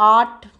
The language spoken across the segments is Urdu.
8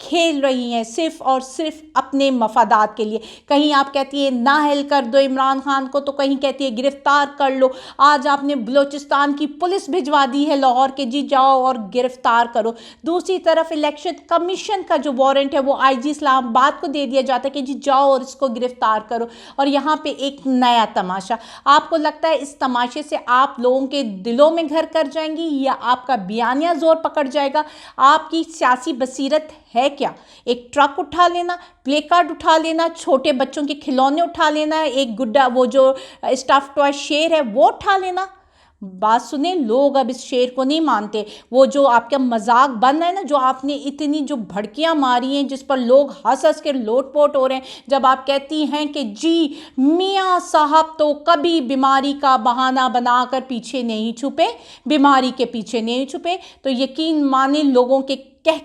کھیل رہی ہیں صرف اور صرف اپنے مفادات کے لیے. کہیں آپ کہتی ہے نااہل کر دو عمران خان کو، تو کہیں کہتی ہے گرفتار کر لو. آج آپ نے بلوچستان کی پولیس بھجوا دی ہے لاہور کے، جی جاؤ اور گرفتار کرو. دوسری طرف الیکشن کمیشن کا جو وارنٹ ہے وہ آئی جی اسلام آباد کو دے دیا جاتا ہے کہ جی جاؤ اور اس کو گرفتار کرو. اور یہاں پہ ایک نیا تماشا. آپ کو لگتا ہے اس تماشے سے آپ لوگوں کے دلوں میں گھر کر جائیں گی یا آپ کا بیانیہ زور پکڑ جائے گا؟ آپ کی سیاسی بصیرت ہے کیا؟ ایک ٹرک اٹھا لینا، پلے کارڈ اٹھا لینا، چھوٹے بچوں کے کھلونے اٹھا لینا، ایک گڈا وہ جو اسٹف ٹوائے شیر ہے وہ اٹھا لینا. بات سنیں، لوگ اب اس شیر کو نہیں مانتے. وہ جو آپ کا مذاق بن رہا ہے نا، جو آپ نے اتنی جو بھڑکیاں ماری ہیں جس پر لوگ ہنس ہنس کے لوٹ پوٹ ہو رہے ہیں، جب آپ کہتی ہیں کہ جی میاں صاحب تو کبھی بیماری کا بہانہ بنا کر پیچھے نہیں چھپے، بیماری کے پیچھے نہیں چھپے، تو یقین مانیں لوگوں کے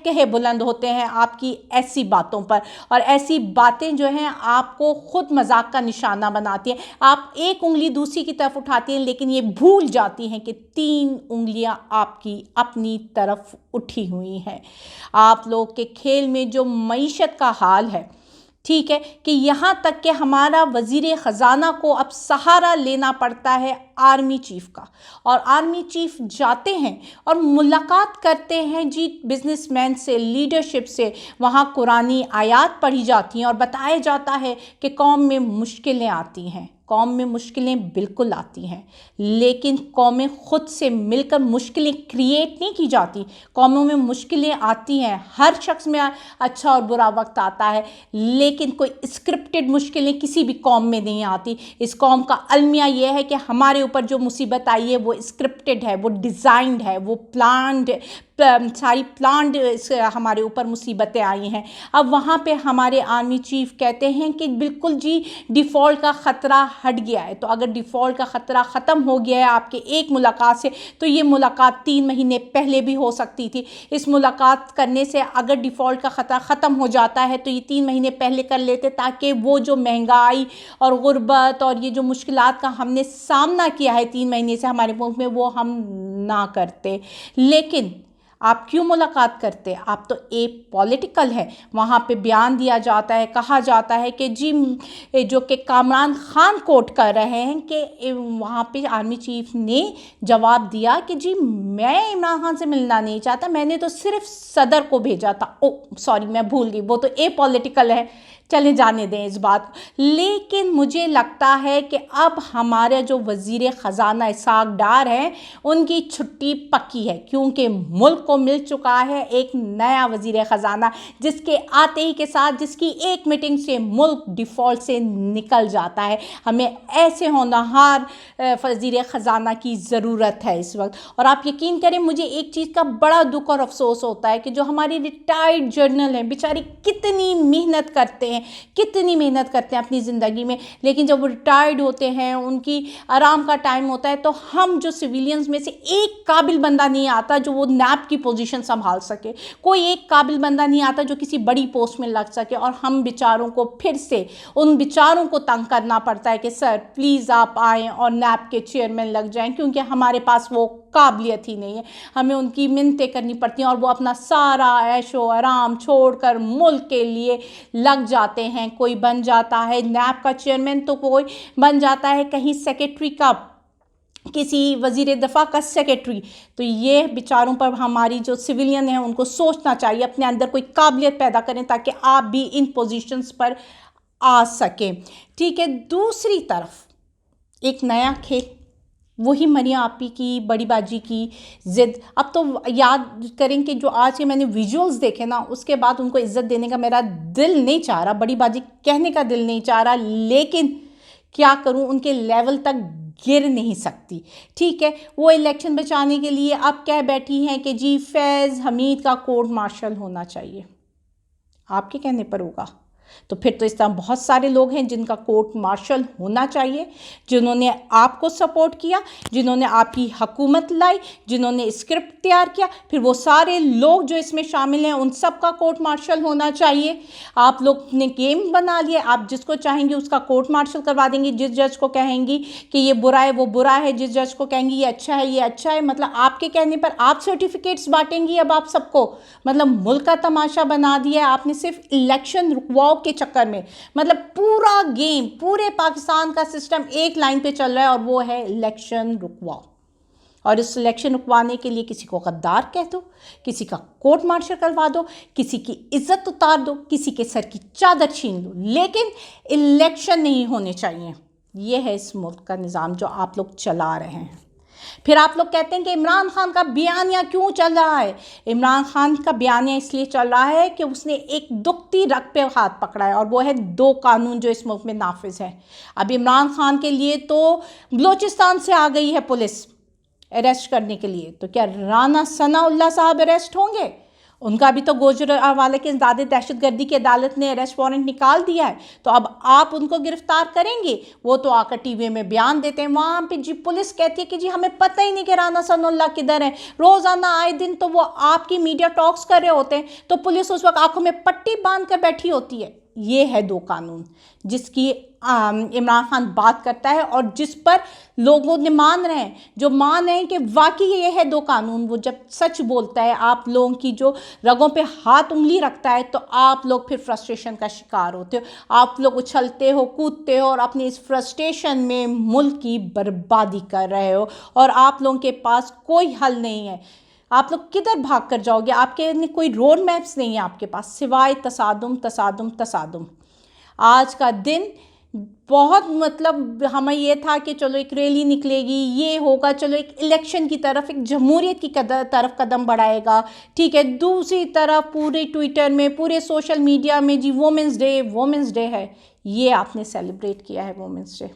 کہے بلند ہوتے ہیں آپ کی ایسی باتوں پر. اور ایسی باتیں جو ہیں آپ کو خود مذاق کا نشانہ بناتی ہیں. آپ ایک انگلی دوسری کی طرف اٹھاتی ہیں لیکن یہ بھول جاتی ہیں کہ 3 انگلیاں آپ کی اپنی طرف اٹھی ہوئی ہیں. آپ لوگ کے کھیل میں جو معیشت کا حال ہے، ٹھیک ہے، کہ یہاں تک کہ ہمارا وزیر خزانہ کو اب سہارا لینا پڑتا ہے آرمی چیف کا. اور آرمی چیف جاتے ہیں اور ملاقات کرتے ہیں جی بزنس مین سے، لیڈرشپ سے. وہاں قرآنی آیات پڑھی جاتی ہیں اور بتایا جاتا ہے کہ قوم میں مشکلیں آتی ہیں. قوم میں مشکلیں بالکل آتی ہیں، لیکن قومیں خود سے مل کر مشکلیں کریٹ نہیں کی جاتی. قوموں میں مشکلیں آتی ہیں، ہر شخص میں اچھا اور برا وقت آتا ہے، لیکن کوئی اسکرپٹڈ مشکلیں کسی بھی قوم میں نہیں آتی. اس قوم کا المیہ یہ ہے کہ ہمارے اوپر جو مصیبت آئی ہے وہ اسکرپٹڈ ہے، وہ ڈیزائنڈ ہے، وہ پلانڈ، ساری پلانڈ ہمارے اوپر مصیبتیں آئی ہیں. اب وہاں پہ ہمارے آرمی چیف کہتے ہیں کہ بالکل جی ڈیفالٹ کا خطرہ ہٹ گیا ہے. تو اگر ڈیفالٹ کا خطرہ ختم ہو گیا ہے آپ کے ایک ملاقات سے، تو یہ ملاقات 3 مہینے پہلے بھی ہو سکتی تھی. اس ملاقات کرنے سے اگر ڈیفالٹ کا خطرہ ختم ہو جاتا ہے تو یہ 3 مہینے پہلے کر لیتے، تاکہ وہ جو مہنگائی اور غربت اور یہ جو مشکلات کا ہم نے سامنا کیا ہے 3 مہینے سے ہمارے ملک میں، وہ ہم نہ کرتے. لیکن آپ کیوں ملاقات کرتے؟ آپ تو پولیٹیکل ہے. وہاں پہ بیان دیا جاتا ہے، کہا جاتا ہے کہ جی جو کہ کامران خان کوٹ کر رہے ہیں کہ وہاں پہ آرمی چیف نے جواب دیا کہ جی میں عمران خان سے ملنا نہیں چاہتا، میں نے تو صرف صدر کو بھیجا تھا. سوری میں بھول گئی، وہ تو پولیٹیکل ہے، چلے جانے دیں اس بات. لیکن مجھے لگتا ہے کہ اب ہمارا جو وزیر خزانہ اسحاق ڈار ہیں ان کی چھٹی پکی ہے، کیونکہ ملک کو مل چکا ہے ایک نیا وزیر خزانہ جس کے آتے ہی کے ساتھ، جس کی ایک میٹنگ سے ملک ڈیفالٹ سے نکل جاتا ہے. ہمیں ایسے ہونہار وزیر خزانہ کی ضرورت ہے اس وقت. اور آپ یقین کریں مجھے ایک چیز کا بڑا دکھ اور افسوس ہوتا ہے کہ جو ہماری ریٹائرڈ جرنل ہیں بیچارے کتنی محنت کرتے ہیں، کتنی محنت کرتے ہیں اپنی زندگی میں، لیکن جب وہ ریٹائرڈ ہوتے ہیں، ان کی آرام کا ٹائم ہوتا ہے، تو ہم جو سویلینز میں سے ایک قابل بندہ نہیں آتا جو وہ نیب کی پوزیشن سنبھال سکے، کوئی ایک قابل بندہ نہیں آتا جو کسی بڑی پوسٹ میں لگ سکے. اور ہم بیچاروں کو پھر سے ان بیچاروں کو تنگ کرنا پڑتا ہے کہ سر پلیز آپ آئیں اور نیب کے چیئرمین لگ جائیں، کیونکہ ہمارے پاس وہ قابلیت ہی نہیں ہے. ہمیں ان کی منتیں کرنی پڑتی ہیں اور وہ اپنا سارا عیش و آرام چھوڑ کر ملک کے لیے لگ جاتے ہیں. کوئی بن جاتا ہے نیب کا چیئرمین، تو کوئی بن جاتا ہے کہیں سیکرٹری کا، کسی وزیر دفاع کا سیکرٹری. تو یہ بیچاروں پر ہماری جو سویلین ہیں ان کو سوچنا چاہیے، اپنے اندر کوئی قابلیت پیدا کریں تاکہ آپ بھی ان پوزیشنز پر آ سکیں. ٹھیک ہے، دوسری طرف ایک نیا کھیل، وہی مریم آپی کی، بڑی باجی کی ضد. اب تو یاد کریں کہ جو آج کے میں نے ویژولز دیکھے نا، اس کے بعد ان کو عزت دینے کا میرا دل نہیں چاہ رہا، بڑی باجی کہنے کا دل نہیں چاہ رہا، لیکن کیا کروں، ان کے لیول تک گر نہیں سکتی. ٹھیک ہے، وہ الیکشن بچانے کے لیے اب کہہ بیٹھی ہیں کہ جی فیض حمید کا کورٹ مارشل ہونا چاہیے. آپ کے کہنے پر ہوگا. تو پھر تو اس طرح بہت سارے لوگ ہیں جن کا کورٹ مارشل ہونا چاہیے، جنہوں نے آپ کو سپورٹ کیا، جنہوں نے آپ کی حکومت لائی، جنہوں نے اسکرپٹ تیار کیا، پھر وہ سارے لوگ جو اس میں شامل ہیں ان سب کا کورٹ مارشل ہونا چاہیے۔ آپ لوگ نے گیم بنا لیے، آپ جس کو چاہیں گے اس کا کورٹ مارشل کروا دیں گی، جس جج کو کہیں گی کہ یہ برا ہے وہ برا ہے، جس جج کو کہیں گی یہ اچھا ہے یہ اچھا ہے، مطلب آپ کے کہنے پر آپ سرٹیفکیٹس بانٹیں گی اب آپ سب کو، مطلب ملک کا تماشا بنا دیا ہے آپ نے صرف الیکشن رکواؤ کے چکر میں۔ مطلب پورا گیم، پورے پاکستان کا سسٹم ایک لائن پہ چل رہا ہے اور وہ ہے الیکشن رکواؤ، اور اس الیکشن رکوانے کے لیے کسی کو غدار کہہ دو، کسی کا کورٹ مارشل کروا دو، کسی کی عزت اتار دو، کسی کے سر کی چادر چھین لو، لیکن الیکشن نہیں ہونے چاہیے۔ یہ ہے اس ملک کا نظام جو آپ لوگ چلا رہے ہیں۔ پھر آپ لوگ کہتے ہیں کہ عمران خان کا بیانیہ کیوں چل رہا ہے؟ عمران خان کا بیانیہ اس لیے چل رہا ہے کہ اس نے ایک دکھتی رگ پہ ہاتھ پکڑا ہے، اور وہ ہے 2 قانون جو اس ملک میں نافذ ہے۔ اب عمران خان کے لیے تو بلوچستان سے آ گئی ہے پولیس اریسٹ کرنے کے لیے، تو کیا رانا ثناء اللہ صاحب اریسٹ ہوں گے؟ ان کا بھی تو گوجرانوالہ کے انسداد دہشت گردی کی عدالت نے اریسٹ وارنٹ نکال دیا ہے، تو اب آپ ان کو گرفتار کریں گے؟ وہ تو آ کر ٹی وی میں بیان دیتے ہیں، وہاں پہ جی پولیس کہتی ہے کہ جی ہمیں پتہ ہی نہیں کہ رانا ثناء اللہ کدھر ہے، روزانہ آئے دن تو وہ آپ کی میڈیا ٹاکس کر رہے ہوتے ہیں، تو پولیس اس وقت آنکھوں میں پٹی باندھ کر بیٹھی ہوتی ہے۔ یہ ہے 2 قانون جس کی عمران خان بات کرتا ہے، اور جس پر لوگوں نے مان رہے ہیں، جو مان رہے ہیں کہ واقعی یہ ہے 2 قانون۔ وہ جب سچ بولتا ہے، آپ لوگوں کی جو رگوں پہ ہاتھ انگلی رکھتا ہے، تو آپ لوگ پھر فرسٹریشن کا شکار ہوتے ہو، آپ لوگ اچھلتے ہو کودتے ہو اور اپنی اس فرسٹریشن میں ملک کی بربادی کر رہے ہو، اور آپ لوگوں کے پاس کوئی حل نہیں ہے۔ آپ لوگ کدھر بھاگ کر جاؤ گے؟ آپ کے کوئی روڈ میپس نہیں ہیں آپ کے پاس سوائے تصادم تصادم تصادم۔ آج کا دن بہت مطلب ہمیں یہ تھا کہ چلو ایک ریلی نکلے گی، یہ ہوگا، چلو ایک الیکشن کی طرف، ایک جمہوریت کی طرف قدم بڑھائے گا، ٹھیک ہے۔ دوسری طرف پورے ٹویٹر میں، پورے سوشل میڈیا میں جی وومنز ڈے ہے، یہ آپ نے سیلیبریٹ کیا ہے وومنز ڈے۔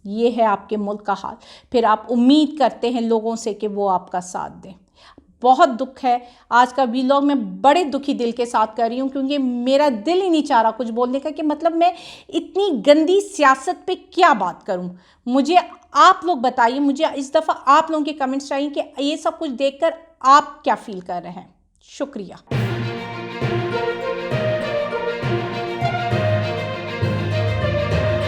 یہ ہے آپ کے ملک کا حال، پھر آپ امید کرتے ہیں لوگوں سے کہ وہ آپ کا ساتھ دیں۔ بہت دکھ ہے، آج کا ویلاگ میں بڑے دکھی دل کے ساتھ کر رہی ہوں، کیونکہ میرا دل ہی نہیں چاہ رہا کچھ بولنے کا، کہ مطلب میں اتنی گندی سیاست پہ کیا بات کروں۔ مجھے آپ لوگ بتائیے، مجھے اس دفعہ آپ لوگوں کے کمنٹس چاہیے کہ یہ سب کچھ دیکھ کر آپ کیا فیل کر رہے ہیں۔ شکریہ۔